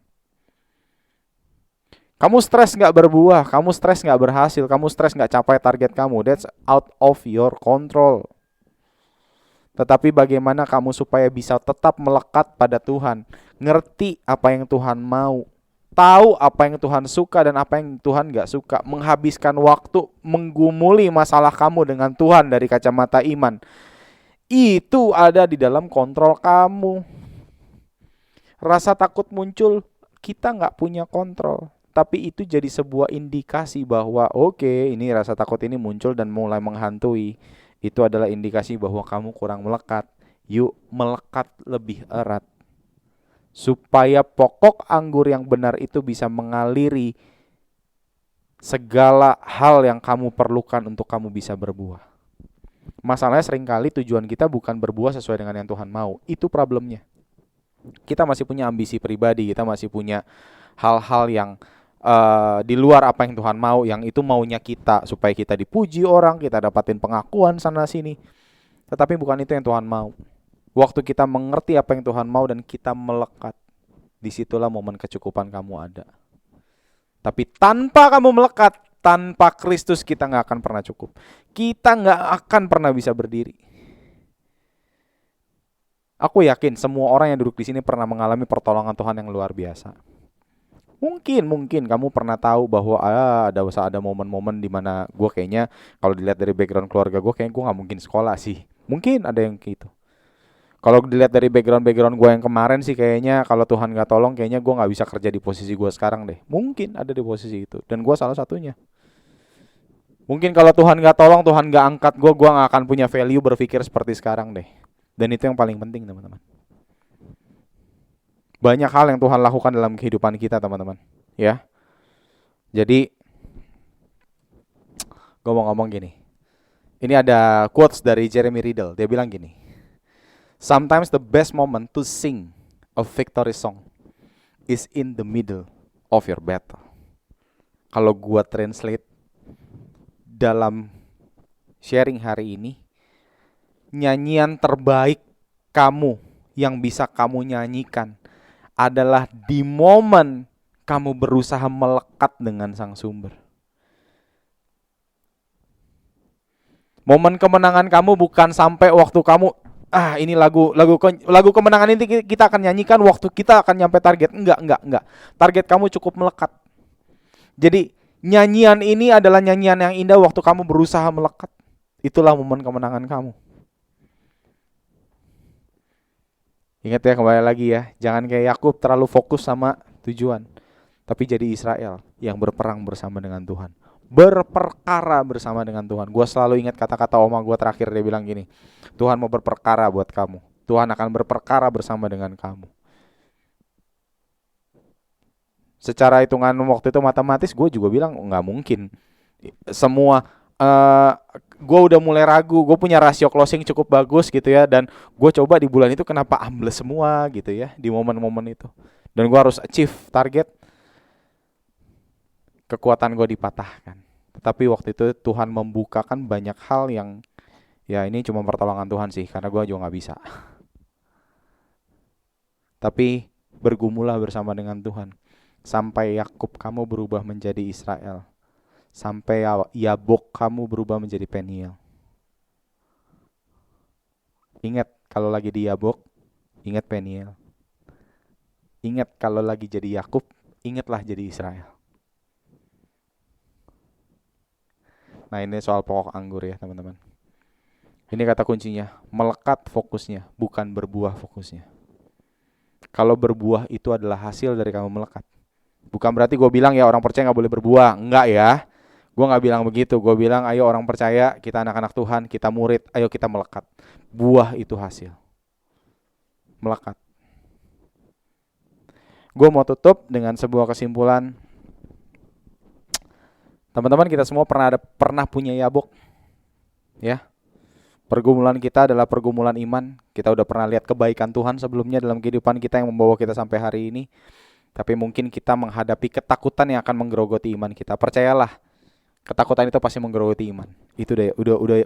Kamu stres gak berbuah, kamu stres gak berhasil, kamu stres gak capai target kamu, that's out of your control. Tetapi bagaimana kamu supaya bisa tetap melekat pada Tuhan, ngerti apa yang Tuhan mau, tahu apa yang Tuhan suka dan apa yang Tuhan gak suka, menghabiskan waktu menggumuli masalah kamu dengan Tuhan dari kacamata iman. Itu ada di dalam kontrol kamu. Rasa takut muncul, kita gak punya kontrol. Tapi itu jadi sebuah indikasi bahwa oke, ini rasa takut ini muncul dan mulai menghantui. Itu adalah indikasi bahwa kamu kurang melekat. Yuk melekat lebih erat, supaya pokok anggur yang benar itu bisa mengaliri segala hal yang kamu perlukan untuk kamu bisa berbuah. Masalahnya seringkali tujuan kita bukan berbuah sesuai dengan yang Tuhan mau. Itu problemnya. Kita masih punya ambisi pribadi, kita masih punya hal-hal yang di luar apa yang Tuhan mau, yang itu maunya kita supaya kita dipuji orang, kita dapatin pengakuan sana sini. Tetapi bukan itu yang Tuhan mau. Waktu kita mengerti apa yang Tuhan mau dan kita melekat, disitulah momen kecukupan kamu ada. Tapi tanpa kamu melekat, tanpa Kristus kita gak akan pernah cukup. Kita gak akan pernah bisa berdiri. Aku yakin semua orang yang duduk di sini pernah mengalami pertolongan Tuhan yang luar biasa. Mungkin kamu pernah tahu bahwa ada momen-momen di mana gue kayaknya kalau dilihat dari background keluarga gue, kayaknya gue nggak mungkin sekolah sih. Mungkin ada yang gitu. Kalau dilihat dari background gue yang kemarin sih, kayaknya kalau Tuhan nggak tolong, kayaknya gue nggak bisa kerja di posisi gue sekarang deh. Mungkin ada di posisi itu, dan gue salah satunya. Mungkin kalau Tuhan nggak tolong, Tuhan nggak angkat gue nggak akan punya value berpikir seperti sekarang deh. Dan itu yang paling penting, teman-teman. Banyak hal yang Tuhan lakukan dalam kehidupan kita, teman-teman. Ya. Jadi gue mau ngomong gini. Ini ada quotes dari Jeremy Riddle. Dia bilang gini. Sometimes the best moment to sing a victory song is in the middle of your battle. Kalau gue translate dalam sharing hari ini, nyanyian terbaik kamu yang bisa kamu nyanyikan adalah di momen kamu berusaha melekat dengan Sang Sumber. Momen kemenangan kamu bukan sampai waktu kamu ini lagu kemenangan ini kita akan nyanyikan waktu kita akan nyampe target. Enggak. Target kamu cukup melekat. Jadi nyanyian ini adalah nyanyian yang indah waktu kamu berusaha melekat. Itulah momen kemenangan kamu. Ingat ya, kembali lagi ya, jangan kayak Yakub terlalu fokus sama tujuan, tapi jadi Israel yang berperang bersama dengan Tuhan, berperkara bersama dengan Tuhan. Gue selalu ingat kata-kata oma gue terakhir, dia bilang gini, Tuhan mau berperkara buat kamu, Tuhan akan berperkara bersama dengan kamu. Secara hitungan waktu itu matematis, gue juga bilang nggak mungkin. Semua gue udah mulai ragu, gue punya rasio closing cukup bagus gitu ya, dan gue coba di bulan itu kenapa ambles semua gitu ya, di momen-momen itu, dan gue harus achieve target, kekuatan gue dipatahkan. Tetapi waktu itu Tuhan membukakan banyak hal yang ya ini cuma pertolongan Tuhan sih, karena gue juga gak bisa. Tapi bergumulah bersama dengan Tuhan sampai Yakub kamu berubah menjadi Israel, sampai Yabok kamu berubah menjadi Peniel. Ingat kalau lagi di Yabok, ingat Peniel. Ingat kalau lagi jadi Yakub, ingatlah jadi Israel. Nah, ini soal pokok anggur ya, teman-teman. Ini kata kuncinya, melekat fokusnya, bukan berbuah fokusnya. Kalau berbuah itu adalah hasil dari kamu melekat. Bukan berarti gue bilang ya orang percaya gak boleh berbuah. Enggak ya. Gue gak bilang begitu. Gue bilang ayo orang percaya, kita anak-anak Tuhan, kita murid, ayo kita melekat. Buah itu hasil. Melekat. Gue mau tutup dengan sebuah kesimpulan. Teman-teman, kita semua pernah punya yabok. Ya. Pergumulan kita adalah pergumulan iman. Kita udah pernah lihat kebaikan Tuhan sebelumnya dalam kehidupan kita yang membawa kita sampai hari ini. Tapi mungkin kita menghadapi ketakutan yang akan menggerogoti iman kita. Percayalah, ketakutan itu pasti menggerogoti iman. Itu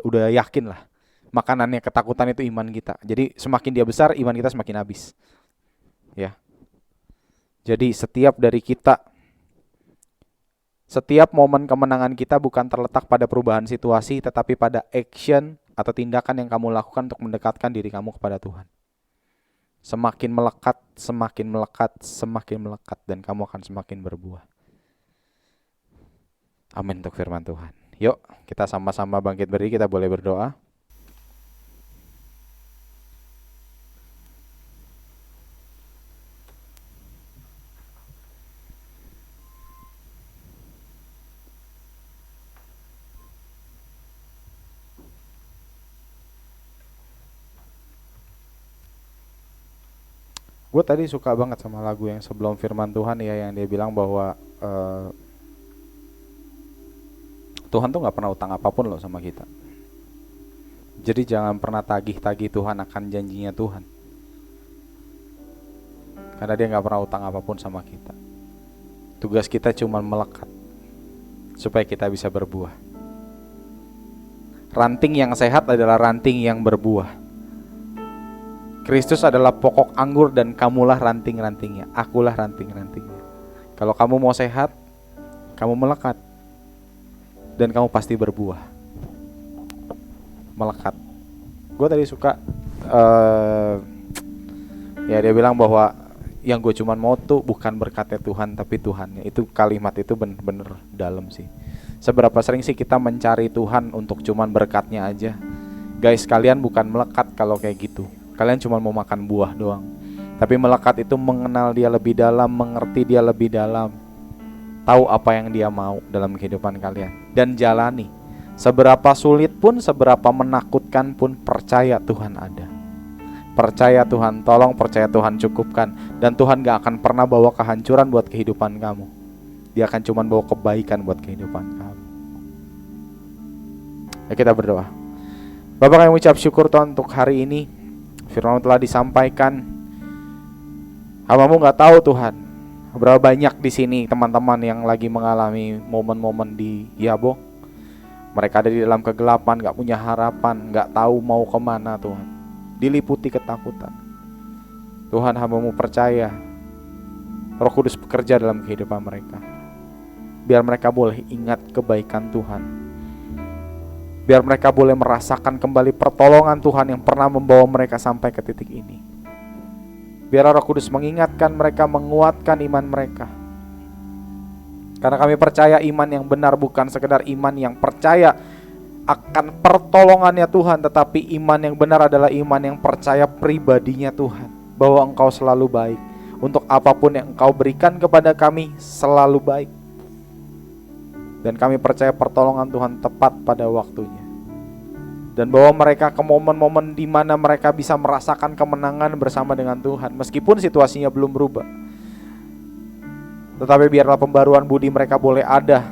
udah yakin lah. Makanannya ketakutan itu iman kita. Jadi semakin dia besar, iman kita semakin habis. Ya. Jadi setiap momen kemenangan kita bukan terletak pada perubahan situasi, tetapi pada action atau tindakan yang kamu lakukan untuk mendekatkan diri kamu kepada Tuhan. Semakin melekat, semakin melekat, semakin melekat, dan kamu akan semakin berbuah. Amin untuk firman Tuhan. Yuk, kita sama-sama bangkit berdiri, kita boleh berdoa. Gue tadi suka banget sama lagu yang sebelum firman Tuhan ya, yang dia bilang bahwa Tuhan tuh gak pernah utang apapun loh sama kita. Jadi jangan pernah tagih-tagih Tuhan akan janjinya Tuhan, karena dia gak pernah utang apapun sama kita. Tugas kita cuma melekat supaya kita bisa berbuah. Ranting yang sehat adalah ranting yang berbuah. Kristus adalah pokok anggur dan kamulah ranting-rantingnya. Akulah ranting-rantingnya. Kalau kamu mau sehat, kamu melekat, dan kamu pasti berbuah. Melekat. Gue tadi suka ya dia bilang bahwa yang gue cuman mau tuh bukan berkatnya Tuhan, tapi Tuhannya. Itu kalimat itu bener-bener dalam sih. Seberapa sering sih kita mencari Tuhan untuk cuman berkatnya aja. Guys, kalian bukan melekat kalau kayak gitu. Kalian cuma mau makan buah doang. Tapi melekat itu mengenal dia lebih dalam, mengerti dia lebih dalam, tahu apa yang dia mau dalam kehidupan kalian, dan jalani. Seberapa sulit pun, seberapa menakutkan pun, percaya Tuhan ada. Percaya Tuhan tolong, percaya Tuhan cukupkan. Dan Tuhan gak akan pernah bawa kehancuran buat kehidupan kamu. Dia akan cuma bawa kebaikan buat kehidupan kamu. Ya, kita berdoa. Bapak, kami ucap syukur Tuhan untuk hari ini. Firman telah disampaikan. Hamba-Mu gak tahu Tuhan berapa banyak di sini teman-teman yang lagi mengalami momen-momen di Yabok. Mereka ada di dalam kegelapan, gak punya harapan, gak tahu mau kemana Tuhan. Diliputi ketakutan. Tuhan, hamba-Mu percaya Roh Kudus bekerja dalam kehidupan mereka. Biar mereka boleh ingat kebaikan Tuhan. Biar mereka boleh merasakan kembali pertolongan Tuhan yang pernah membawa mereka sampai ke titik ini. Biar Roh Kudus mengingatkan mereka, menguatkan iman mereka. Karena kami percaya iman yang benar bukan sekedar iman yang percaya akan pertolongannya Tuhan, tetapi iman yang benar adalah iman yang percaya pribadinya Tuhan, bahwa Engkau selalu baik. Untuk apapun yang Engkau berikan kepada kami selalu baik. Dan kami percaya pertolongan Tuhan tepat pada waktunya. Dan bahwa mereka ke momen-momen di mana mereka bisa merasakan kemenangan bersama dengan Tuhan, meskipun situasinya belum berubah. Tetapi biarlah pembaruan budi mereka boleh ada.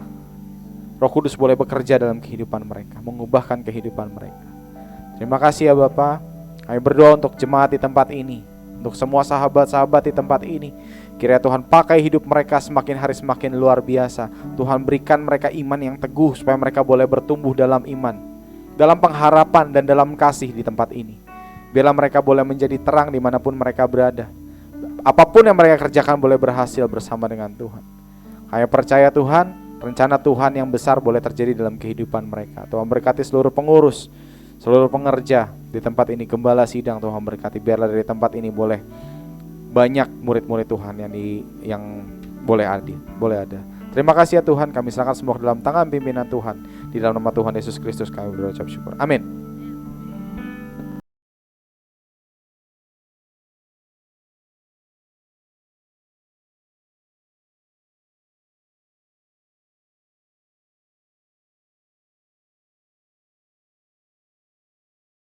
Roh Kudus boleh bekerja dalam kehidupan mereka, mengubahkan kehidupan mereka. Terima kasih ya Bapa. Kami berdoa untuk jemaat di tempat ini, untuk semua sahabat-sahabat di tempat ini. Kiranya Tuhan pakai hidup mereka semakin hari semakin luar biasa. Tuhan berikan mereka iman yang teguh supaya mereka boleh bertumbuh dalam iman, dalam pengharapan dan dalam kasih di tempat ini. Biarlah mereka boleh menjadi terang dimanapun mereka berada. Apapun yang mereka kerjakan boleh berhasil bersama dengan Tuhan. Kami percaya Tuhan, rencana Tuhan yang besar boleh terjadi dalam kehidupan mereka. Tuhan berkati seluruh pengurus, seluruh pengerja di tempat ini, gembala sidang Tuhan berkati. Biarlah dari tempat ini boleh banyak murid-murid Tuhan yang boleh ada. Terima kasih ya Tuhan, kami serahkan semua dalam tangan pimpinan Tuhan. Di dalam nama Tuhan Yesus Kristus kami berucap syukur. Amin.